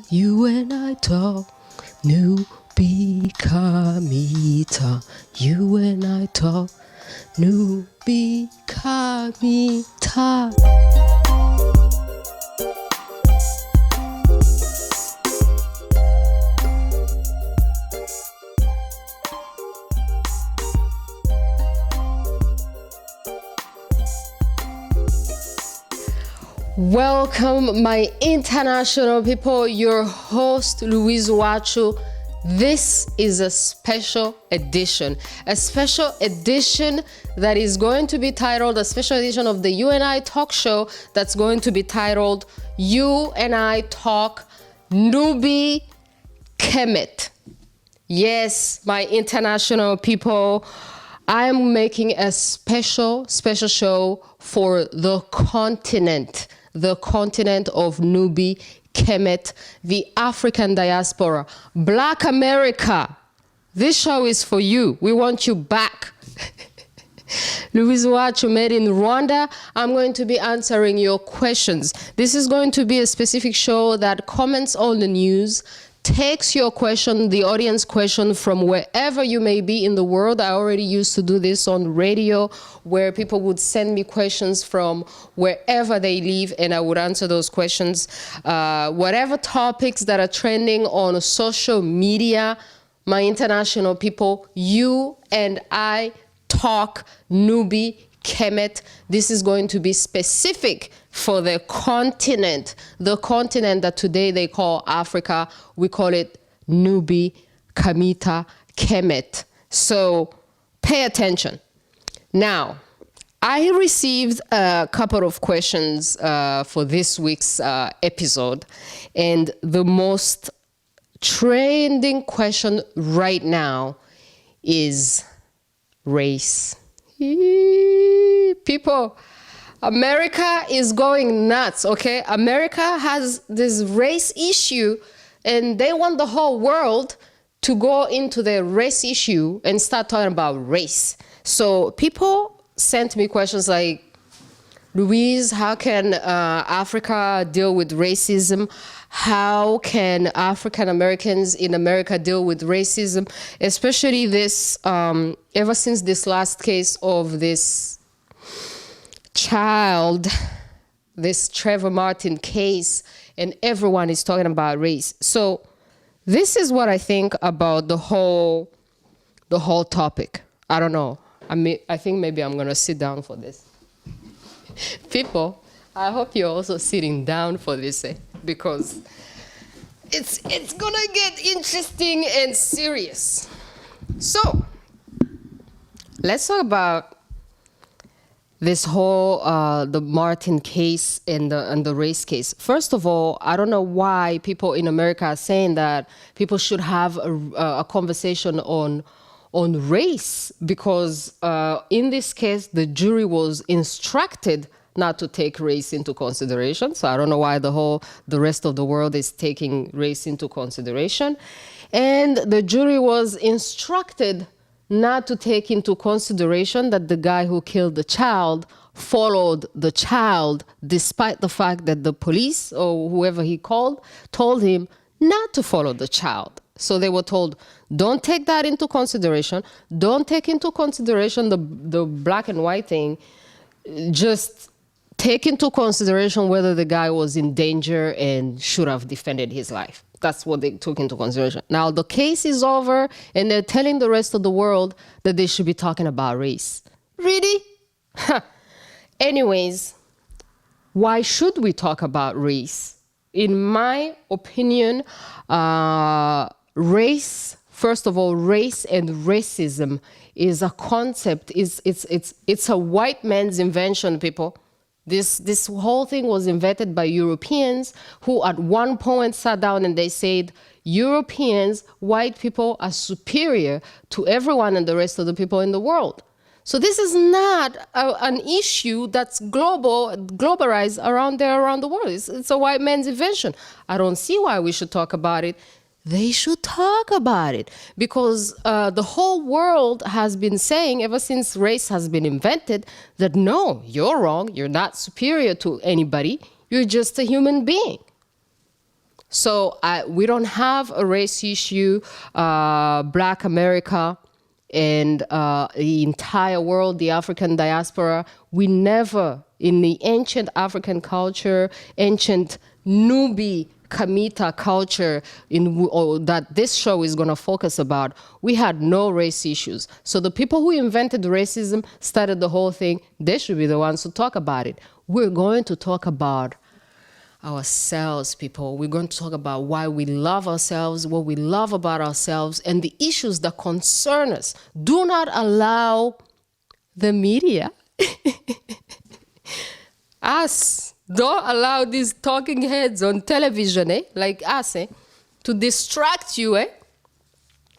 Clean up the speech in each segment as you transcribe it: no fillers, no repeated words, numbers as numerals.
You and I talk, NUBI-KMT. You and I talk, NUBI-KMT. Welcome, my international people. Your host, Louise UWACU. This is a special edition that is going to be titled, a special edition of the You and I Talk show that's going to be titled You and I Talk NUBI-KMT. Yes, my international people, I am making a special show for the continent of NUBI-KMT, the African diaspora, Black America. This show is for you. We want you back. Louise UWACU, made in Rwanda. I'm going to be answering your questions. This is going to be a specific show that comments on the news, takes your question, the audience question, from wherever you may be in the world. I already used to do this on radio, where people would send me questions from wherever they live, and I would answer those questions. Whatever topics that are trending on social media, my international people, you and I talk NUBI-KMT. This is going to be specific for the continent that today they call Africa. We call it NUBI-KMT. So pay attention. Now, I received a couple of questions for this week's episode, and the most trending question right now is race. People, America is going nuts, okay? America has this race issue, and they want the whole world to go into the race issue and start talking about race. So people sent me questions like, Louise, how can Africa deal with racism? How can African Americans in America deal with racism? Especially this, ever since this last case of this child, this Trayvon Martin case, and everyone is talking about race. So this is what I think about the whole topic. I don't know. I think maybe I'm gonna sit down for this. People, I hope you're also sitting down for this, because it's gonna get interesting and serious. So let's talk about this whole the Martin case and the race case. First of all, I don't know why people in America are saying that people should have a conversation on race, because in this case, the jury was instructed not to take race into consideration. So I don't know why the rest of the world is taking race into consideration. And the jury was instructed not to take into consideration that the guy who killed the child followed the child, despite the fact that the police or whoever he called told him not to follow the child. So they were told, don't take that into consideration. Don't take into consideration the black and white thing. Just take into consideration whether the guy was in danger and should have defended his life. That's what they took into consideration. Now the case is over, and they're telling the rest of the world that they should be talking about race. Really? Anyways, why should we talk about race? In my opinion, race, first of all, race and racism is a concept. It's a white man's invention, people. This whole thing was invented by Europeans, who at one point sat down and they said, Europeans, white people, are superior to everyone and the rest of the people in the world. So this is not an issue that's globalized around the world. It's a white man's invention. I don't see why we should talk about it. They should talk about it, because the whole world has been saying, ever since race has been invented, that no, you're wrong. You're not superior to anybody. You're just a human being. So we don't have a race issue. Black America and the entire world, the African diaspora, we never, in the ancient African culture, ancient NUBI-KMT culture that this show is going to focus about, we had no race issues. So the people who invented racism, started the whole thing, they should be the ones to talk about it. We're going to talk about ourselves, people. We're going to talk about why we love ourselves, what we love about ourselves, and the issues that concern us. Do not allow the media, us, don't allow these talking heads on television, like us, to distract you,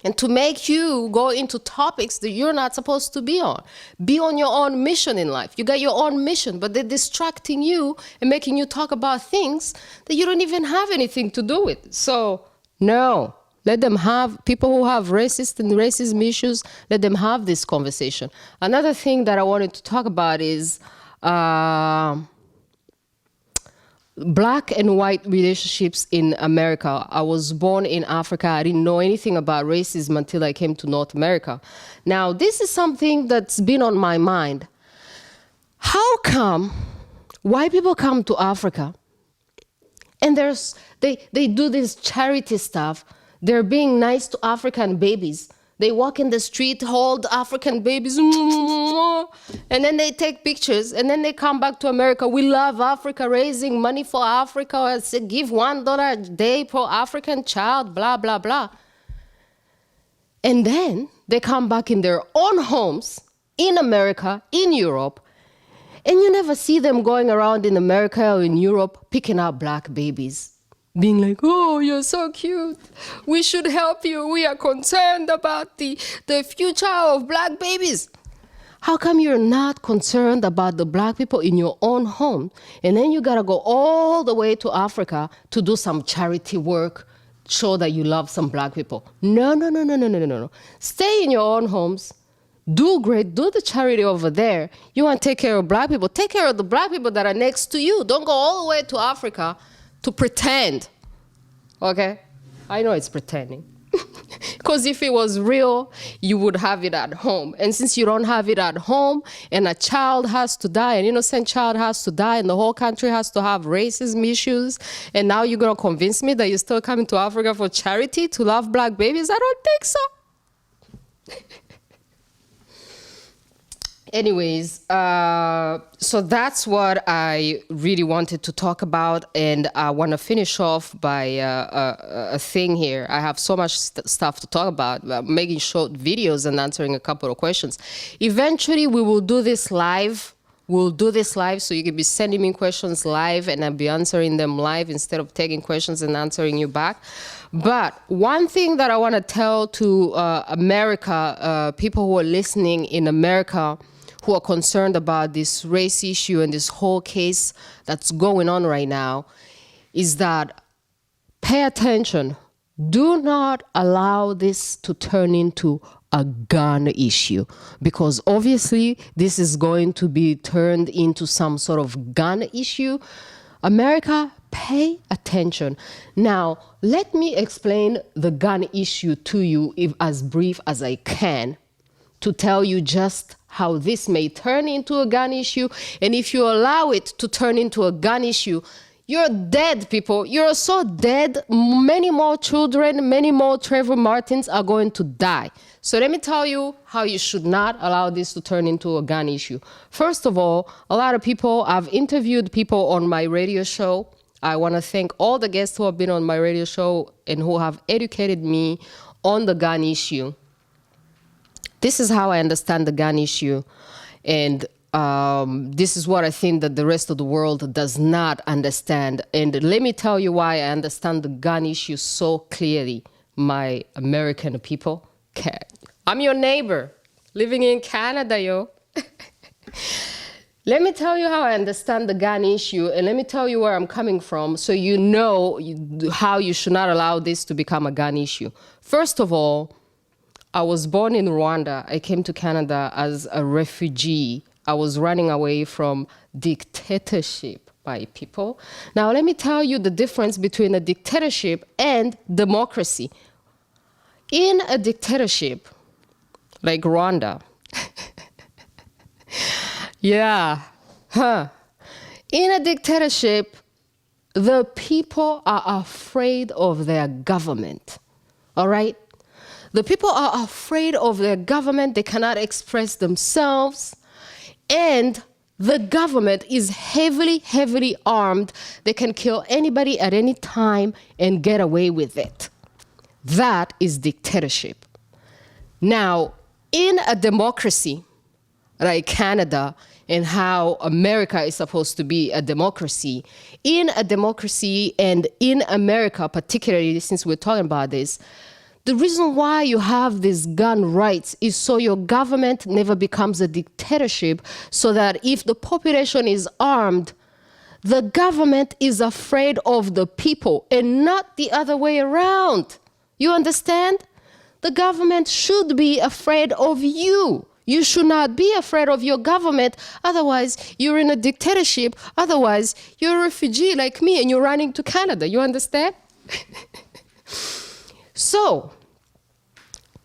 and to make you go into topics that you're not supposed to be on. Be on your own mission in life. You got your own mission, but they're distracting you and making you talk about things that you don't even have anything to do with. So, no. Let them have, people who have racist and racism issues, let them have this conversation. Another thing that I wanted to talk about is Black and white relationships in America. I was born in Africa. I didn't know anything about racism until I came to North America. Now, this is something that's been on my mind. How come white people come to Africa and they do this charity stuff? They're being nice to African babies. They walk in the street, hold African babies, and then they take pictures, and then they come back to America. We love Africa, raising money for Africa, give $1 a day per African child, blah, blah, blah. And then they come back in their own homes, in America, in Europe, and you never see them going around in America or in Europe picking up black babies. Being like, oh, you're so cute. We should help you. We are concerned about the future of black babies. How come you're not concerned about the black people in your own home? And then you got to go all the way to Africa to do some charity work, show that you love some black people. No, no, no, no, no, no, no, no. Stay in your own homes. Do great. Do the charity over there. You want to take care of black people. Take care of the black people that are next to you. Don't go all the way to Africa to pretend, okay? I know it's pretending. Because if it was real, you would have it at home. And since you don't have it at home, and a child has to die, an innocent child has to die, and the whole country has to have racism issues, and now you're going to convince me that you're still coming to Africa for charity to love black babies? I don't think so. Anyways, so that's what I really wanted to talk about, and I want to finish off by a thing here. I have so much stuff to talk about, making short videos and answering a couple of questions. Eventually, we will do this live. We'll do this live, so you can be sending me questions live, and I'll be answering them live instead of taking questions and answering you back. But one thing that I want to tell to America, people who are listening in America, who are concerned about this race issue and this whole case that's going on right now, is that pay attention. Do not allow this to turn into a gun issue, because obviously this is going to be turned into some sort of gun issue. America, pay attention. Now, let me explain the gun issue to you as brief as I can, to tell you just how this may turn into a gun issue. And if you allow it to turn into a gun issue, you're dead, people. You're so dead. Many more children, many more Trayvon Martins are going to die. So let me tell you how you should not allow this to turn into a gun issue. First of all, a lot of people, I've interviewed people on my radio show. I want to thank all the guests who have been on my radio show and who have educated me on the gun issue. This is how I understand the gun issue, and this is what I think that the rest of the world does not understand. And let me tell you why I understand the gun issue so clearly, my American people. I'm your neighbor, living in Canada, yo. Let me tell you how I understand the gun issue, and let me tell you where I'm coming from, so you know how you should not allow this to become a gun issue. First of all, I was born in Rwanda. I came to Canada as a refugee. I was running away from dictatorship. my people. Now, let me tell you the difference between a dictatorship and democracy. In a dictatorship, like Rwanda, in a dictatorship, the people are afraid of their government, all right? The people are afraid of their government. They cannot express themselves. And the government is heavily, heavily armed. They can kill anybody at any time and get away with it. That is dictatorship. Now, in a democracy, like Canada, and how America is supposed to be a democracy, in a democracy and in America, particularly since we're talking about this, the reason why you have these gun rights is so your government never becomes a dictatorship, so that if the population is armed, the government is afraid of the people and not the other way around. You understand? The government should be afraid of you. You should not be afraid of your government. Otherwise, you're in a dictatorship. Otherwise, you're a refugee like me and you're running to Canada. You understand? So,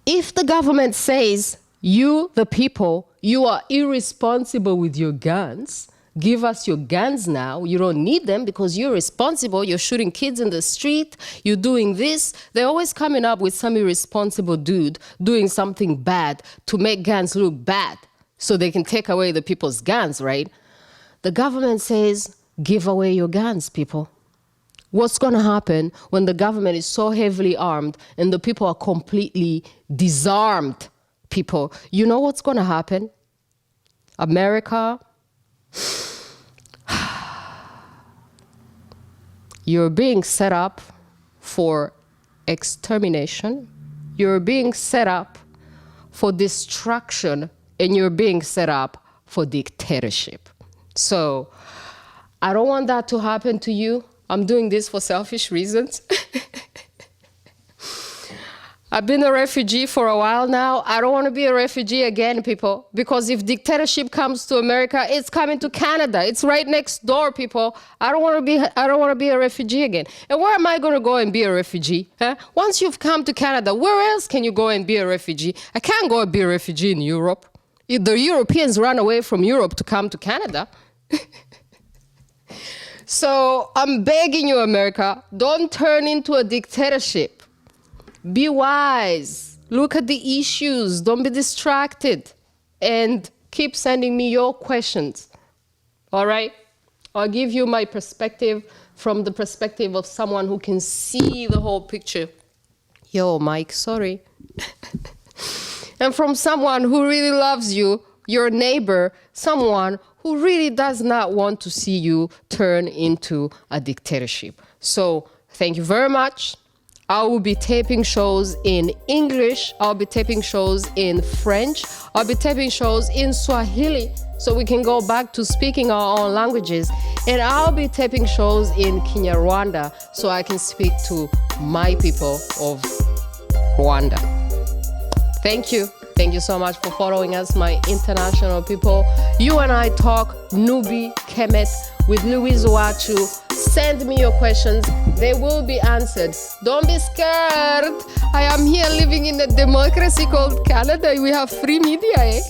if the government says, you, the people, you are irresponsible with your guns, give us your guns now, you don't need them because you're responsible, you're shooting kids in the street, you're doing this, they're always coming up with some irresponsible dude doing something bad to make guns look bad so they can take away the people's guns, right? The government says, give away your guns, people. What's going to happen when the government is so heavily armed and the people are completely disarmed people? You know what's going to happen? America, you're being set up for extermination. You're being set up for destruction, and you're being set up for dictatorship. So I don't want that to happen to you. I'm doing this for selfish reasons. I've been a refugee for a while now. I don't want to be a refugee again, people, because if dictatorship comes to America, it's coming to Canada. It's right next door, people. I don't want to be a refugee again. And where am I going to go and be a refugee? Huh? Once you've come to Canada, where else can you go and be a refugee? I can't go and be a refugee in Europe. If the Europeans run away from Europe to come to Canada. So I'm begging you, America, don't turn into a dictatorship. Be wise. Look at the issues. Don't be distracted. And keep sending me your questions. All right? I'll give you my perspective from the perspective of someone who can see the whole picture. Yo, Mike, sorry. And from someone who really loves you, your neighbor, someone who really does not want to see you turn into a dictatorship. So thank you very much. I will be taping shows in English. I'll be taping shows in French. I'll be taping shows in Swahili so we can go back to speaking our own languages. And I'll be taping shows in KinyaRwanda so I can speak to my people of Rwanda. Thank you. Thank you so much for following us, my international people. You and I talk NUBI-KMT with Louise UWACU. Send me your questions. They will be answered. Don't be scared. I am here living in a democracy called Canada. We have free media, eh?